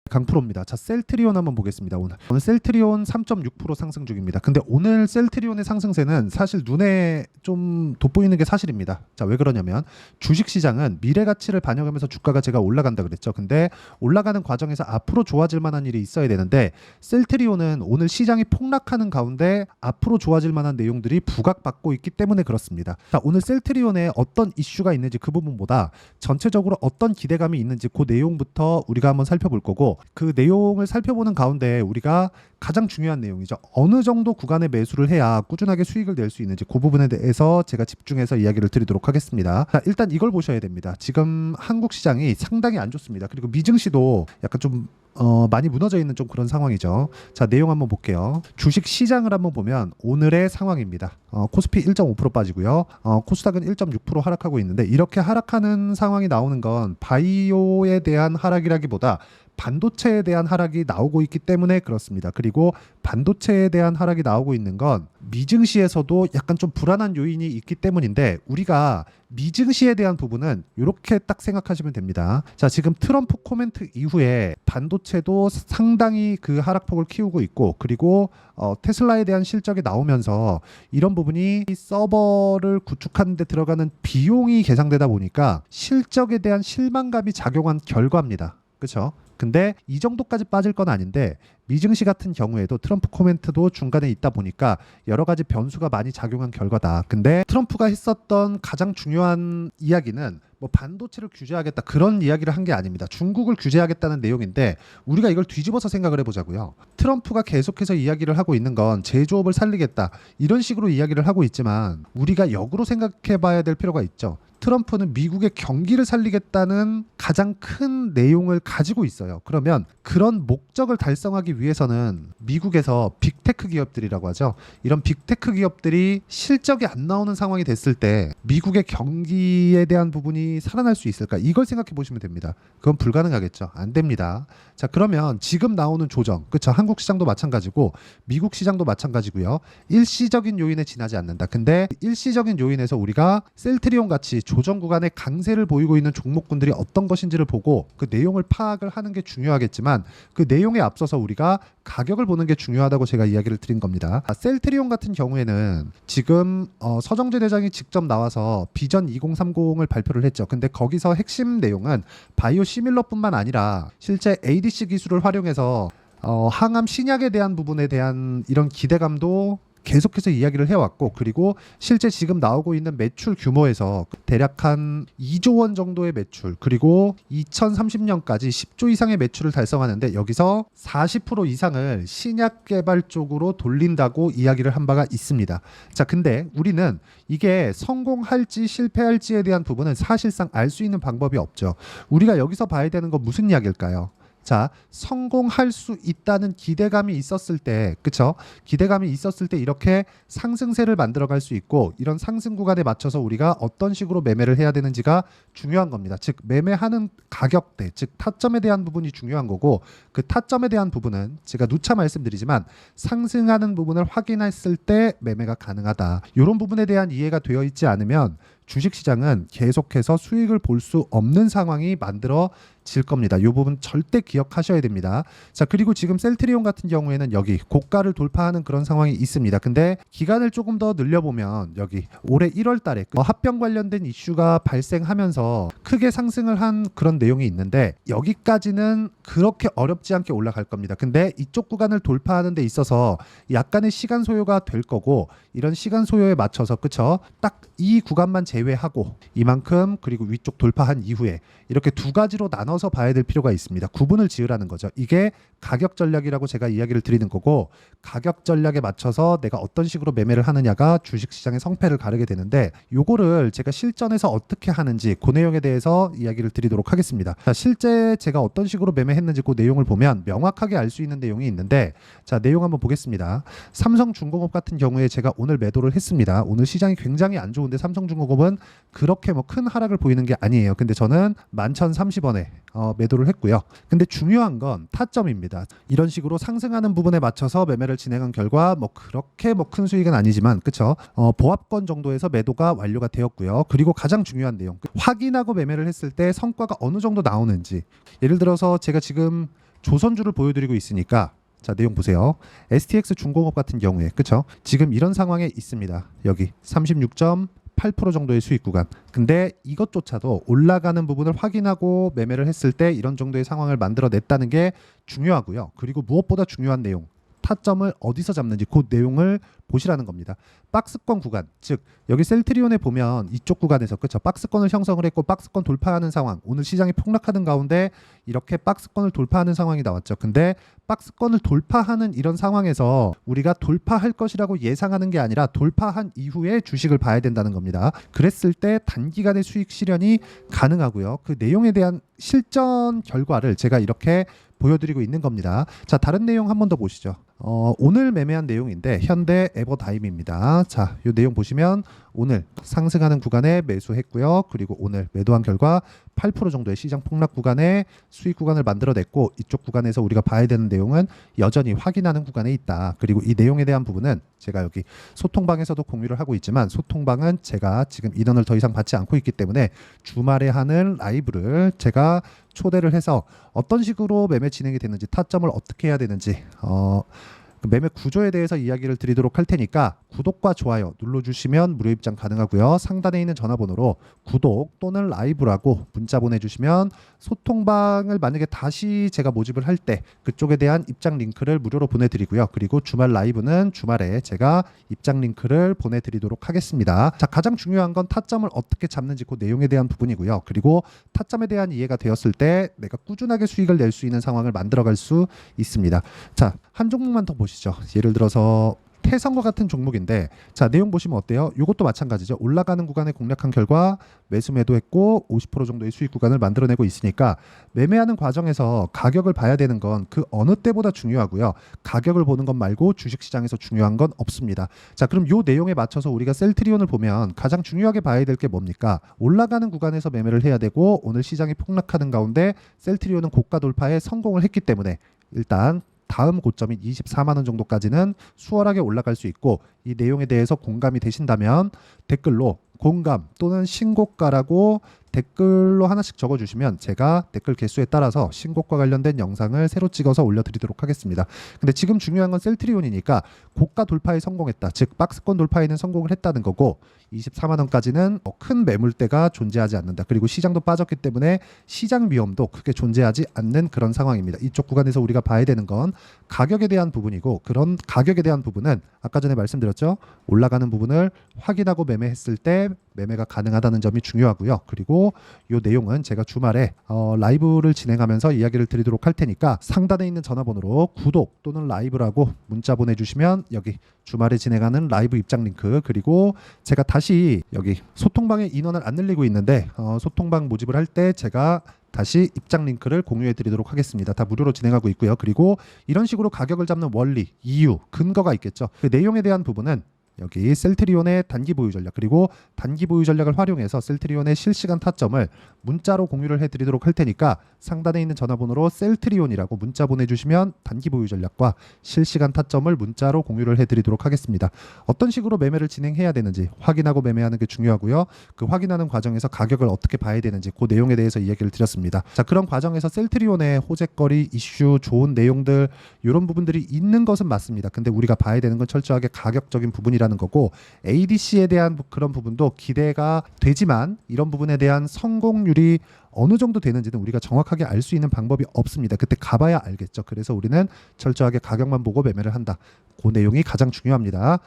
강프로입니다. 자, 셀트리온 한번 보겠습니다. 오늘 셀트리온 3.6% 상승 중입니다. 근데 오늘 셀트리온의 상승세는 사실 눈에 좀 돋보이는 게 사실입니다. 자, 왜 그러냐면 주식시장은 미래 가치를 반영하면서 주가가 제가 올라간다 그랬죠. 근데 올라가는 과정에서 앞으로 좋아질 만한 일이 있어야 되는데 셀트리온은 오늘 시장이 폭락하는 가운데 앞으로 좋아질 만한 내용들이 부각받고 있기 때문에 그렇습니다. 자, 오늘 셀트리온에 어떤 이슈가 있는지 그 부분보다 전체적으로 어떤 기대감이 있는지 그 내용부터 우리가 한번 살펴볼 거고, 그 내용을 살펴보는 가운데 우리가 가장 중요한 내용이죠. 어느 정도 구간에 매수를 해야 꾸준하게 수익을 낼 수 있는지 그 부분에 대해서 제가 집중해서 이야기를 드리도록 하겠습니다. 자, 일단 이걸 보셔야 됩니다. 지금 한국 시장이 상당히 안 좋습니다. 그리고 미증시도 약간 좀 많이 무너져 있는 좀 그런 상황이죠. 자, 내용 한번 볼게요. 주식 시장을 한번 보면 오늘의 상황입니다. 코스피 1.5% 빠지고요. 코스닥은 1.6% 하락하고 있는데, 이렇게 하락하는 상황이 나오는 건 바이오에 대한 하락이라기보다 반도체에 대한 하락이 나오고 있기 때문에 그렇습니다. 그리고 반도체에 대한 하락이 나오고 있는 건 미증시에서도 약간 좀 불안한 요인이 있기 때문인데, 우리가 미증시에 대한 부분은 이렇게 딱 생각하시면 됩니다. 자, 지금 트럼프 코멘트 이후에 반도체도 상당히 그 하락폭을 키우고 있고, 그리고 테슬라에 대한 실적이 나오면서 이런 부분이 서버를 구축하는 데 들어가는 비용이 계상되다 보니까 실적에 대한 실망감이 작용한 결과입니다. 그렇죠? 근데 이 정도까지 빠질 건 아닌데, 미증시 같은 경우에도 트럼프 코멘트도 중간에 있다 보니까 여러 가지 변수가 많이 작용한 결과다. 근데 트럼프가 했었던 가장 중요한 이야기는 뭐 반도체를 규제하겠다 그런 이야기를 한 게 아닙니다. 중국을 규제하겠다는 내용인데, 우리가 이걸 뒤집어서 생각을 해보자고요. 트럼프가 계속해서 이야기를 하고 있는 건 제조업을 살리겠다 이런 식으로 이야기를 하고 있지만, 우리가 역으로 생각해 봐야 될 필요가 있죠. 트럼프는 미국의 경기를 살리겠다는 가장 큰 내용을 가지고 있어요. 그러면 그런 목적을 달성하기 위해서는 미국에서 빅테크 기업들이라고 하죠. 이런 빅테크 기업들이 실적이 안 나오는 상황이 됐을 때 미국의 경기에 대한 부분이 살아날 수 있을까? 이걸 생각해 보시면 됩니다. 그건 불가능하겠죠. 안 됩니다. 자, 그러면 지금 나오는 조정, 그렇죠? 한국 시장도 마찬가지고 미국 시장도 마찬가지고요. 일시적인 요인에 지나지 않는다. 근데 일시적인 요인에서 우리가 셀트리온 같이 조정 구간에 강세를 보이고 있는 종목군들이 어떤 것인지를 보고 그 내용을 파악을 하는 게 중요하겠지만, 그 내용에 앞서서 우리가 가격을 보는 게 중요하다고 제가 이야기를 드린 겁니다. 셀트리온 같은 경우에는 지금 서정재 대장이 직접 나와서 비전 2030을 발표를 했죠. 근데 거기서 핵심 내용은 바이오 시밀러뿐만 아니라 실제 ADC 기술을 활용해서 항암 신약에 대한 부분에 대한 이런 기대감도 계속해서 이야기를 해왔고, 그리고 실제 지금 나오고 있는 매출 규모에서 대략 한 2조 원 정도의 매출, 그리고 2030년까지 10조 이상의 매출을 달성하는데 여기서 40% 이상을 신약 개발 쪽으로 돌린다고 이야기를 한 바가 있습니다. 자, 근데 우리는 이게 성공할지 실패할지에 대한 부분은 사실상 알 수 있는 방법이 없죠. 우리가 여기서 봐야 되는 건 무슨 이야기일까요? 자, 성공할 수 있다는 기대감이 있었을 때, 그쵸? 기대감이 있었을 때 이렇게 상승세를 만들어갈 수 있고, 이런 상승 구간에 맞춰서 우리가 어떤 식으로 매매를 해야 되는지가 중요한 겁니다. 즉, 매매하는 가격대, 즉 타점에 대한 부분이 중요한 거고, 그 타점에 대한 부분은 제가 누차 말씀드리지만 상승하는 부분을 확인했을 때 매매가 가능하다. 이런 부분에 대한 이해가 되어 있지 않으면 주식시장은 계속해서 수익을 볼 수 없는 상황이 만들어질 겁니다. 이 부분 절대 기억하셔야 됩니다. 자, 그리고 지금 셀트리온 같은 경우에는 여기 고가를 돌파하는 그런 상황이 있습니다. 근데 기간을 조금 더 늘려보면 여기 올해 1월 달에 합병 관련된 이슈가 발생하면서 크게 상승을 한 그런 내용이 있는데, 여기까지는 그렇게 어렵지 않게 올라갈 겁니다. 근데 이쪽 구간을 돌파하는 데 있어서 약간의 시간 소요가 될 거고, 이런 시간 소요에 맞춰서, 그쵸? 딱 이 구간만 제외하고 이만큼, 그리고 위쪽 돌파한 이후에 이렇게 두 가지로 나눠서 봐야 될 필요가 있습니다. 구분을 지으라는 거죠. 이게 가격 전략이라고 제가 이야기를 드리는 거고, 가격 전략에 맞춰서 내가 어떤 식으로 매매를 하느냐가 주식시장의 성패를 가르게 되는데, 요거를 제가 실전에서 어떻게 하는지 그 내용에 대해서 이야기를 드리도록 하겠습니다. 자, 실제 제가 어떤 식으로 매매했는지 그 내용을 보면 명확하게 알 수 있는 내용이 있는데, 자, 내용 한번 보겠습니다. 삼성중공업 같은 경우에 제가 오늘 매도를 했습니다. 오늘 시장이 굉장히 안 좋은데 삼성중공업은 그렇게 뭐 큰 하락을 보이는 게 아니에요. 근데 저는 11,030원에 매도를 했고요. 근데 중요한 건 타점입니다. 이런 식으로 상승하는 부분에 맞춰서 매매를 진행한 결과 뭐 그렇게 뭐 큰 수익은 아니지만, 그쵸? 보합권 정도에서 매도가 완료가 되었고요. 그리고 가장 중요한 내용, 확인하고 매매를 했을 때 성과가 어느 정도 나오는지. 예를 들어서 제가 지금 조선주를 보여드리고 있으니까 자, 내용 보세요. STX 중공업 같은 경우에 그쵸? 지금 이런 상황에 있습니다. 여기 36.8% 정도의 수익 구간. 근데 이것조차도 올라가는 부분을 확인하고 매매를 했을 때 이런 정도의 상황을 만들어냈다는 게 중요하고요. 그리고 무엇보다 중요한 내용, 타점을 어디서 잡는지 그 내용을 보시라는 겁니다. 박스권 구간, 즉 여기 셀트리온에 보면 이쪽 구간에서 그쵸, 박스권을 형성을 했고 박스권 돌파하는 상황, 오늘 시장이 폭락하는 가운데 이렇게 박스권을 돌파하는 상황이 나왔죠. 근데 박스권을 돌파하는 이런 상황에서 우리가 돌파할 것이라고 예상하는 게 아니라 돌파한 이후에 주식을 봐야 된다는 겁니다. 그랬을 때 단기간의 수익 실현이 가능하고요. 그 내용에 대한 실전 결과를 제가 이렇게 보여드리고 있는 겁니다. 자, 다른 내용 한 번 더 보시죠. 오늘 매매한 내용인데 현대 에버다임입니다. 자, 이 내용 보시면 오늘 상승하는 구간에 매수했고요. 그리고 오늘 매도한 결과 8% 정도의 시장 폭락 구간에 수익 구간을 만들어냈고, 이쪽 구간에서 우리가 봐야 되는 내용은 여전히 확인하는 구간에 있다. 그리고 이 내용에 대한 부분은 제가 여기 소통방에서도 공유를 하고 있지만, 소통방은 제가 지금 인원을 더 이상 받지 않고 있기 때문에 주말에 하는 라이브를 제가 초대를 해서 어떤 식으로 매매 진행이 되는지, 타점을 어떻게 해야 되는지 그 매매 구조에 대해서 이야기를 드리도록 할 테니까 구독과 좋아요 눌러주시면 무료 입장 가능하고요. 상단에 있는 전화번호로 구독 또는 라이브라고 문자 보내주시면 소통방을 만약에 다시 제가 모집을 할 때 그쪽에 대한 입장 링크를 무료로 보내드리고요. 그리고 주말 라이브는 주말에 제가 입장 링크를 보내드리도록 하겠습니다. 자, 가장 중요한 건 타점을 어떻게 잡는지 그 내용에 대한 부분이고요. 그리고 타점에 대한 이해가 되었을 때 내가 꾸준하게 수익을 낼 수 있는 상황을 만들어갈 수 있습니다. 자, 한 종목만 더 보시죠. 예를 들어서 태성과 같은 종목인데, 자, 내용 보시면 어때요? 이것도 마찬가지죠. 올라가는 구간에 공략한 결과 매수 매도했고 50% 정도의 수익 구간을 만들어내고 있으니까 매매하는 과정에서 가격을 봐야 되는 건 그 어느 때보다 중요하고요. 가격을 보는 것 말고 주식시장에서 중요한 건 없습니다. 자, 그럼 이 내용에 맞춰서 우리가 셀트리온을 보면 가장 중요하게 봐야 될 게 뭡니까? 올라가는 구간에서 매매를 해야 되고, 오늘 시장이 폭락하는 가운데 셀트리온은 고가 돌파에 성공을 했기 때문에 일단 다음 고점인 24만 원 정도까지는 수월하게 올라갈 수 있고, 이 내용에 대해서 공감이 되신다면 댓글로 공감 또는 신고가라고 댓글로 하나씩 적어주시면 제가 댓글 개수에 따라서 신고가 관련된 영상을 새로 찍어서 올려드리도록 하겠습니다. 근데 지금 중요한 건 셀트리온이니까 고가 돌파에 성공했다, 즉 박스권 돌파에는 성공을 했다는 거고, 24만 원까지는 큰 매물대가 존재하지 않는다. 그리고 시장도 빠졌기 때문에 시장 위험도 크게 존재하지 않는 그런 상황입니다. 이쪽 구간에서 우리가 봐야 되는 건 가격에 대한 부분이고, 그런 가격에 대한 부분은 아까 전에 말씀드렸죠. 올라가는 부분을 확인하고 매매했을 때 매매가 가능하다는 점이 중요하고요. 그리고 이 내용은 제가 주말에 라이브를 진행하면서 이야기를 드리도록 할 테니까 상단에 있는 전화번호로 구독 또는 라이브라고 문자 보내주시면 여기 주말에 진행하는 라이브 입장 링크, 그리고 제가 다시 여기 소통방에 인원을 안 늘리고 있는데 소통방 모집을 할 때 제가 다시 입장 링크를 공유해 드리도록 하겠습니다. 다 무료로 진행하고 있고요. 그리고 이런 식으로 가격을 잡는 원리, 이유, 근거가 있겠죠. 그 내용에 대한 부분은 여기 셀트리온의 단기 보유 전략, 그리고 단기 보유 전략을 활용해서 셀트리온의 실시간 타점을 문자로 공유를 해드리도록 할 테니까 상단에 있는 전화번호로 셀트리온이라고 문자 보내주시면 단기 보유 전략과 실시간 타점을 문자로 공유를 해드리도록 하겠습니다. 어떤 식으로 매매를 진행해야 되는지 확인하고 매매하는 게 중요하고요. 그 확인하는 과정에서 가격을 어떻게 봐야 되는지 그 내용에 대해서 이야기를 드렸습니다. 자, 그런 과정에서 셀트리온의 호재거리, 이슈, 좋은 내용들, 이런 부분들이 있는 것은 맞습니다. 근데 우리가 봐야 되는 건 철저하게 가격적인 부분이라는 거고, ADC에 대한 그런 부분도 기대가 되지만 이런 부분에 대한 성공률이 어느 정도 되는지는 우리가 정확하게 알 수 있는 방법이 없습니다. 그때 가봐야 알겠죠. 그래서 우리는 철저하게 가격만 보고 매매를 한다. 그 내용이 가장 중요합니다.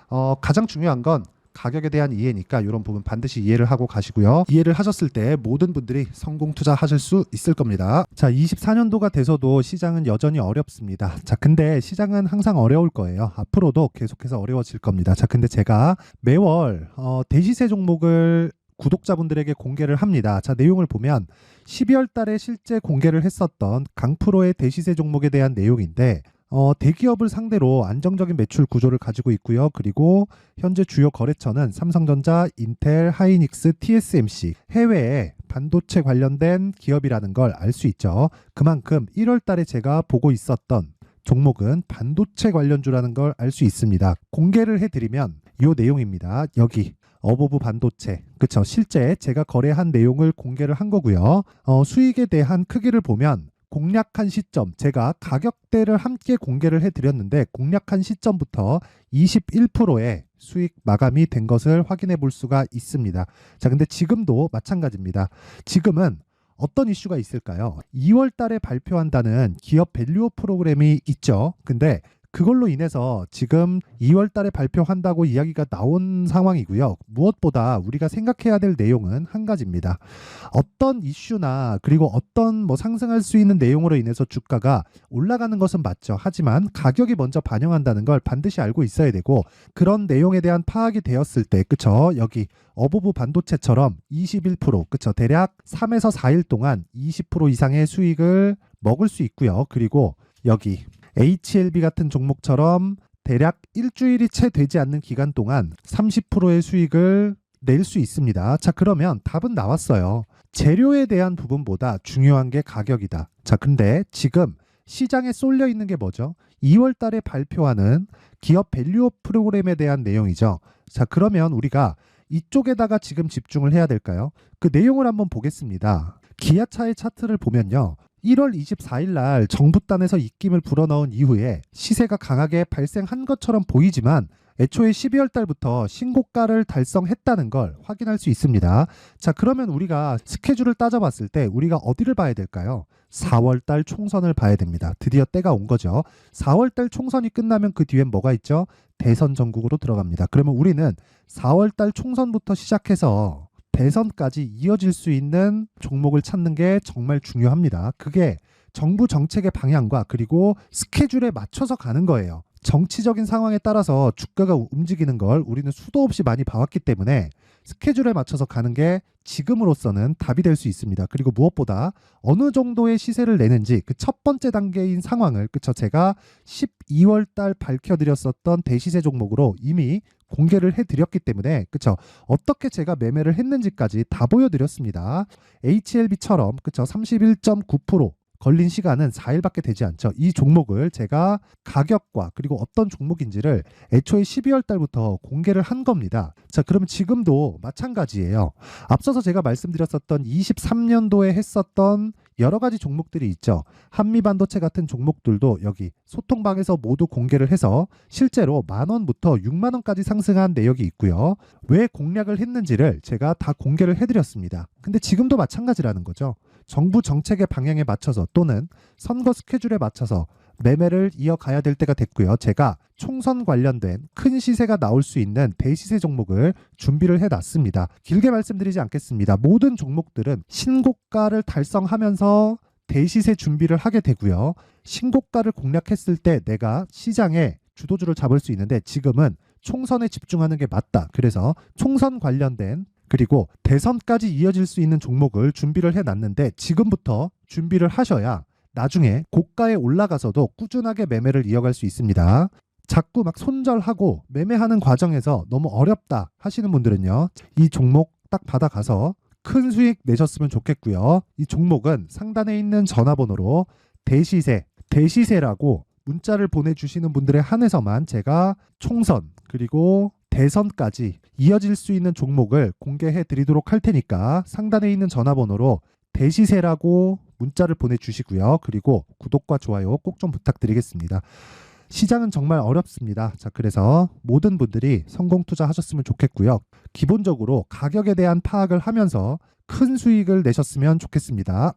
가장 중요한 건 가격에 대한 이해니까 이런 부분 반드시 이해를 하고 가시고요. 이해를 하셨을 때 모든 분들이 성공 투자하실 수 있을 겁니다. 자, 24년도가 돼서도 시장은 여전히 어렵습니다. 자, 근데 시장은 항상 어려울 거예요. 앞으로도 계속해서 어려워질 겁니다. 자, 근데 제가 매월 대시세 종목을 구독자분들에게 공개를 합니다. 자, 내용을 보면 12월 달에 실제 공개를 했었던 강프로의 대시세 종목에 대한 내용인데, 대기업을 상대로 안정적인 매출 구조를 가지고 있고요. 그리고 현재 주요 거래처는 삼성전자, 인텔, 하이닉스, TSMC, 해외에 반도체 관련된 기업이라는 걸 알 수 있죠. 그만큼 1월 달에 제가 보고 있었던 종목은 반도체 관련주라는 걸 알 수 있습니다. 공개를 해드리면 이 내용입니다. 여기 어보브 반도체, 그쵸? 실제 제가 거래한 내용을 공개를 한 거고요. 수익에 대한 크기를 보면 공략한 시점, 제가 가격대를 함께 공개를 해드렸는데 공략한 시점부터 21%의 수익 마감이 된 것을 확인해 볼 수가 있습니다. 자, 근데 지금도 마찬가지입니다. 지금은 어떤 이슈가 있을까요? 2월 달에 발표한다는 기업 밸류업 프로그램이 있죠. 근데 그걸로 인해서 지금 2월 달에 발표한다고 이야기가 나온 상황이고요. 무엇보다 우리가 생각해야 될 내용은 한 가지입니다. 어떤 이슈나 그리고 어떤 상승할 수 있는 내용으로 인해서 주가가 올라가는 것은 맞죠. 하지만 가격이 먼저 반영한다는 걸 반드시 알고 있어야 되고, 그런 내용에 대한 파악이 되었을 때, 그쵸? 여기 어부부 반도체처럼 21%, 그쵸? 대략 3에서 4일 동안 20% 이상의 수익을 먹을 수 있고요. 그리고 여기 HLB 같은 종목처럼 대략 일주일이 채 되지 않는 기간 동안 30%의 수익을 낼 수 있습니다. 자, 그러면 답은 나왔어요. 재료에 대한 부분보다 중요한 게 가격이다. 자, 근데 지금 시장에 쏠려 있는 게 뭐죠? 2월 달에 발표하는 기업 밸류업 프로그램에 대한 내용이죠. 자, 그러면 우리가 이쪽에다가 지금 집중을 해야 될까요? 그 내용을 한번 보겠습니다. 기아차의 차트를 보면요. 1월 24일 날 정부단에서 입김을 불어넣은 이후에 시세가 강하게 발생한 것처럼 보이지만 애초에 12월 달부터 신고가를 달성했다는 걸 확인할 수 있습니다. 자, 그러면 우리가 스케줄을 따져봤을 때 우리가 어디를 봐야 될까요? 4월 달 총선을 봐야 됩니다. 드디어 때가 온 거죠. 4월 달 총선이 끝나면 그 뒤엔 뭐가 있죠? 대선 전국으로 들어갑니다. 그러면 우리는 4월 달 총선부터 시작해서 대선까지 이어질 수 있는 종목을 찾는 게 정말 중요합니다. 그게 정부 정책의 방향과 그리고 스케줄에 맞춰서 가는 거예요. 정치적인 상황에 따라서 주가가 움직이는 걸 우리는 수도 없이 많이 봐왔기 때문에 스케줄에 맞춰서 가는 게 지금으로서는 답이 될 수 있습니다. 그리고 무엇보다 어느 정도의 시세를 내는지 그 첫 번째 단계인 상황을, 그쵸? 제가 12월 달 밝혀드렸었던 대시세 종목으로 이미 공개를 해드렸기 때문에, 그쵸? 어떻게 제가 매매를 했는지까지 다 보여드렸습니다. HLB처럼, 그쵸? 31.9% 걸린 시간은 4일밖에 되지 않죠. 이 종목을 제가 가격과 그리고 어떤 종목인지를 애초에 12월 달부터 공개를 한 겁니다. 자, 그러면 지금도 마찬가지예요. 앞서서 제가 말씀드렸었던 23년도에 했었던 여러 가지 종목들이 있죠. 한미반도체 같은 종목들도 여기 소통방에서 모두 공개를 해서 실제로 10,000원부터 60,000원까지 상승한 내역이 있고요. 왜 공략을 했는지를 제가 다 공개를 해드렸습니다. 근데 지금도 마찬가지라는 거죠. 정부 정책의 방향에 맞춰서 또는 선거 스케줄에 맞춰서 매매를 이어가야 될 때가 됐고요. 제가 총선 관련된 큰 시세가 나올 수 있는 대시세 종목을 준비를 해놨습니다. 길게 말씀드리지 않겠습니다. 모든 종목들은 신고가를 달성하면서 대시세 준비를 하게 되고요. 신고가를 공략했을 때 내가 시장에 주도주를 잡을 수 있는데 지금은 총선에 집중하는 게 맞다. 그래서 총선 관련된 그리고 대선까지 이어질 수 있는 종목을 준비를 해놨는데 지금부터 준비를 하셔야 나중에 고가에 올라가서도 꾸준하게 매매를 이어갈 수 있습니다. 자꾸 막 손절하고 매매하는 과정에서 너무 어렵다 하시는 분들은요. 이 종목 딱 받아가서 큰 수익 내셨으면 좋겠고요. 이 종목은 상단에 있는 전화번호로 대시세라고 문자를 보내주시는 분들에 한해서만 제가 총선 그리고 대선까지 이어질 수 있는 종목을 공개해 드리도록 할 테니까 상단에 있는 전화번호로 대시세라고 문자를 보내주시고요. 그리고 구독과 좋아요 꼭 좀 부탁드리겠습니다. 시장은 정말 어렵습니다. 자, 그래서 모든 분들이 성공 투자하셨으면 좋겠고요. 기본적으로 가격에 대한 파악을 하면서 큰 수익을 내셨으면 좋겠습니다.